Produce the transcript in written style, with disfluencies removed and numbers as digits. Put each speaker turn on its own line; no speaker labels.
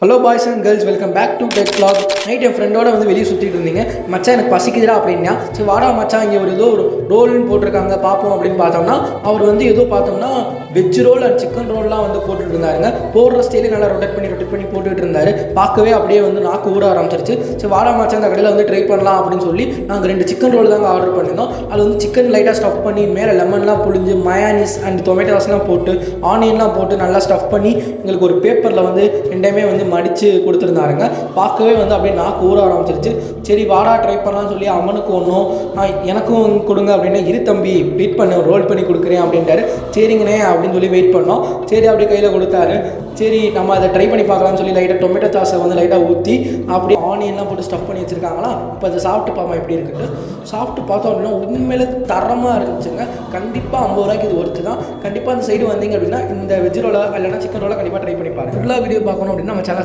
Hello boys and girls, welcome back to tech vlog. Night என் ஃப்ரெண்டோட வந்து வெளியே சுற்றிட்டு இருந்தீங்க. மச்சான் எனக்கு பசிக்குதுடா அப்படின்னா, சரி வாடா மச்சான், இங்கே ஏதோ ஒரு ரோல்னு போட்டிருக்காங்க பார்ப்போம் அப்படின்னு பார்த்தோம்னா, அவர் வந்து ஏதோ பார்த்தோம்னா வெஜ் ரோல் அண்ட் சிக்கன் ரோல்லாம் வந்து போட்டுட்டு இருந்தாருங்க. போடுற ஸ்டைலே நல்லா ரொட்டேட் பண்ணி போட்டுட்டு இருந்தாரு. பார்க்கவே அப்படியே வந்து நாக்கு ஊற ஆரம்பிச்சிருச்சு. சரி வாடா மச்சான், அந்த கடையில் வந்து ட்ரை பண்ணலாம் அப்படின்னு சொல்லி நாங்கள் 2 சிக்கன் ரோல் தாங்க ஆர்டர் பண்ணியிருந்தோம். அது வந்து சிக்கன் லைட்டாக ஸ்டஃப் பண்ணி மேலே லெமன்லாம் புழிஞ்சு மயானிஸ் அண்ட் டொமேட்டோஸ்லாம் போட்டு ஆனியன்லாம் போட்டு நல்லா ஸ்டஃப் பண்ணி எங்களுக்கு ஒரு பேப்பரில் வந்து ரெண்டையுமே வந்து மடித்து கொடுத்துருந்தாருங்க. பார்க்கவே வந்து அப்படியே நாக்கு ஊற ஆரம்பிச்சிருச்சு. சரி வாடா ட்ரை பண்ணலாம்னு சொல்லி அவனுக்கு ஒன்றும் எனக்கும் கொடுங்க அப்படின்னா, இரு தம்பி வெயிட் பண்ண ரோல் பண்ணி கொடுக்குறேன் அப்படின்ட்டாரு. சரிங்கண்ணே அப்படின்னு சொல்லி வெயிட் பண்ணோம். சரி அப்படியே கையில் கொடுத்தாரு. சரி நம்ம அதை ட்ரை பண்ணி பார்க்கலாம்னு சொல்லி லைட்டாக டொமேட்டோ சாஸை வந்து லைட்டாக ஊற்றி அப்படியே ஆனியன்லாம் போட்டு ஸ்டஃப் பண்ணி வச்சுருக்காங்களா. இப்போ அதை சாப்பிட்டு பார்ப்போம் எப்படி இருக்குன்னு. சாப்பிட்டு பார்த்தோம் அப்படின்னா உண்மையிலே தரமாக இருந்துச்சுங்க. கண்டிப்பாக 50 ரூபாய்க்கு இது ஒர்த்து தான். கண்டிப்பாக அந்த சைடு வந்தீங்க அப்படின்னா இந்த வெஜ் ரோலை இல்லைனா சிக்கன் ரோலை கண்டிப்பாக ட்ரை பண்ணி பாருங்கள். ஃபுல்லாக வீடியோ பார்க்கணும் அப்படின்னா நம்ம சேனல்